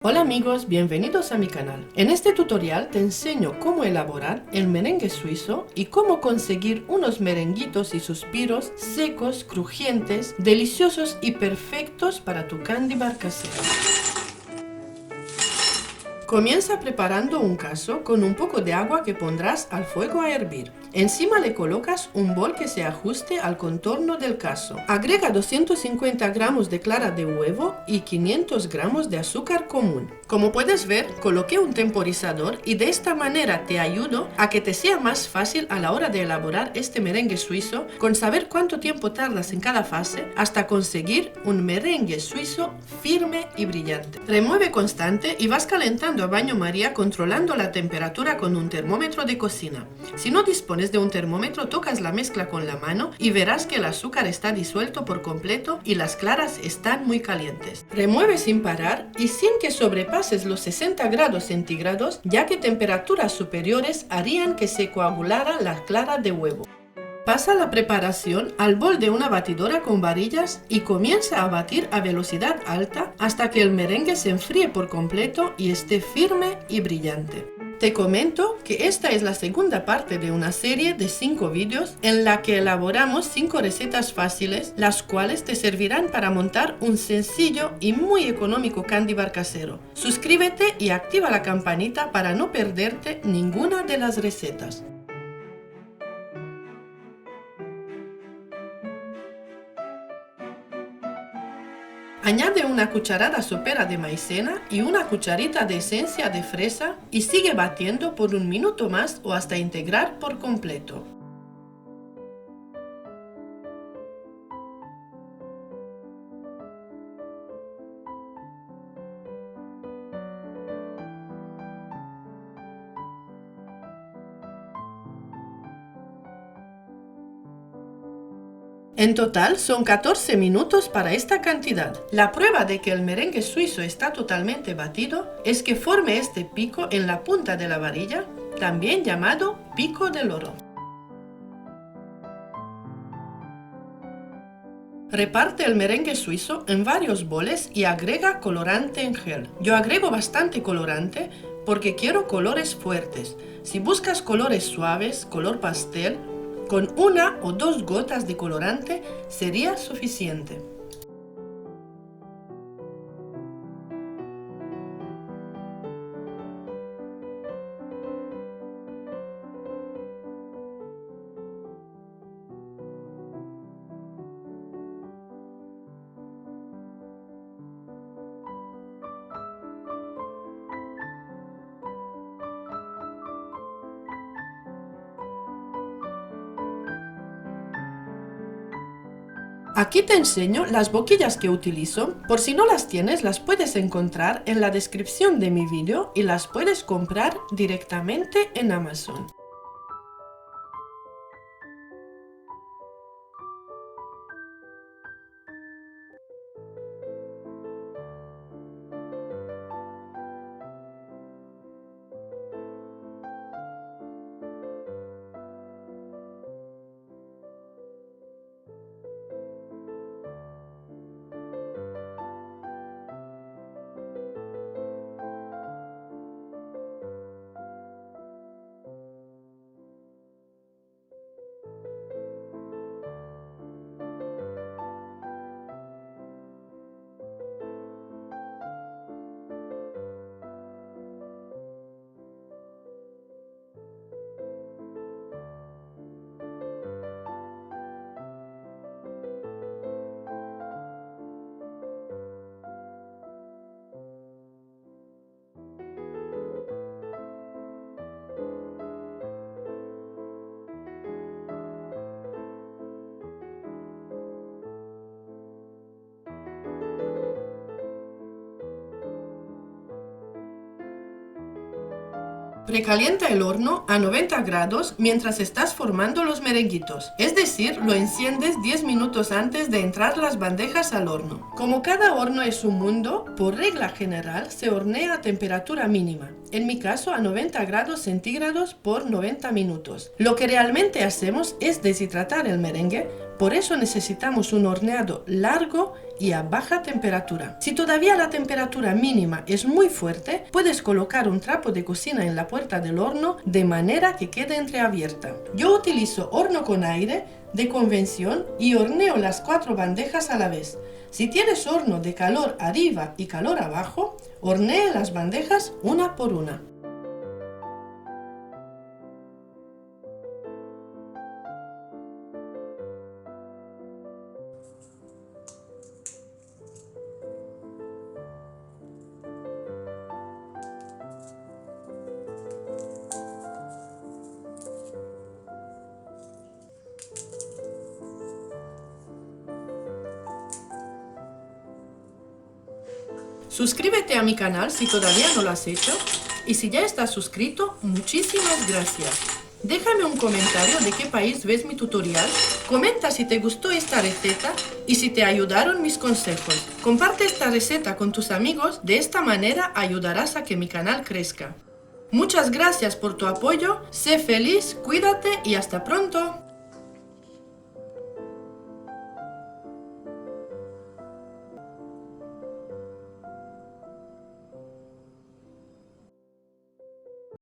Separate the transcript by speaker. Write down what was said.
Speaker 1: Hola amigos, bienvenidos a mi canal. En este tutorial te enseño cómo elaborar el merengue suizo y cómo conseguir unos merenguitos y suspiros secos, crujientes, deliciosos y perfectos para tu candy bar casero. Comienza preparando un cazo con un poco de agua que pondrás al fuego a hervir. Encima le colocas un bol que se ajuste al contorno del cazo. Agrega 250 gramos de clara de huevo y 500 gramos de azúcar común. Como puedes ver, coloqué un temporizador y de esta manera te ayudo a que te sea más fácil a la hora de elaborar este merengue suizo con saber cuánto tiempo tardas en cada fase hasta conseguir un merengue suizo firme y brillante. Remueve constante y vas calentando a baño María controlando la temperatura con un termómetro de cocina. Si no dispones de un termómetro, tocas la mezcla con la mano y verás que el azúcar está disuelto por completo y las claras están muy calientes. Remueve sin parar y sin que sobrepases los 60 grados centígrados, ya que temperaturas superiores harían que se coagulara la clara de huevo. Pasa la preparación al bol de una batidora con varillas y comienza a batir a velocidad alta hasta que el merengue se enfríe por completo y esté firme y brillante. Te comento que esta es la segunda parte de una serie de 5 vídeos en la que elaboramos 5 recetas fáciles, las cuales te servirán para montar un sencillo y muy económico candy bar casero. Suscríbete y activa la campanita para no perderte ninguna de las recetas. Añade una cucharada sopera de maicena y una cucharita de esencia de fresa y sigue batiendo por un minuto más o hasta integrar por completo. En total son 14 minutos para esta cantidad. La prueba de que el merengue suizo está totalmente batido es que forme este pico en la punta de la varilla, también llamado pico del oro. Reparte el merengue suizo en varios boles y agrega colorante en gel. Yo agrego bastante colorante porque quiero colores fuertes. Si buscas colores suaves, color pastel, con 1 o 2 gotas de colorante sería suficiente. Aquí te enseño las boquillas que utilizo. Por si no las tienes, las puedes encontrar en la descripción de mi vídeo y las puedes comprar directamente en Amazon. Precalienta el horno a 90 grados mientras estás formando los merenguitos, es decir, lo enciendes 10 minutos antes de entrar las bandejas al horno. Como cada horno es un mundo, por regla general se hornea a temperatura mínima, en mi caso a 90 grados centígrados por 90 minutos. Lo que realmente hacemos es deshidratar el merengue Por eso necesitamos un horneado largo y a baja temperatura. Si todavía la temperatura mínima es muy fuerte, puedes colocar un trapo de cocina en la puerta del horno de manera que quede entreabierta. Yo utilizo horno con aire de convención y horneo las 4 bandejas a la vez. Si tienes horno de calor arriba y calor abajo, hornee las bandejas una por una. Suscríbete a mi canal si todavía no lo has hecho y si ya estás suscrito, muchísimas gracias. Déjame un comentario de qué país ves mi tutorial, comenta si te gustó esta receta y si te ayudaron mis consejos. Comparte esta receta con tus amigos, de esta manera ayudarás a que mi canal crezca. Muchas gracias por tu apoyo, sé feliz, cuídate y hasta pronto.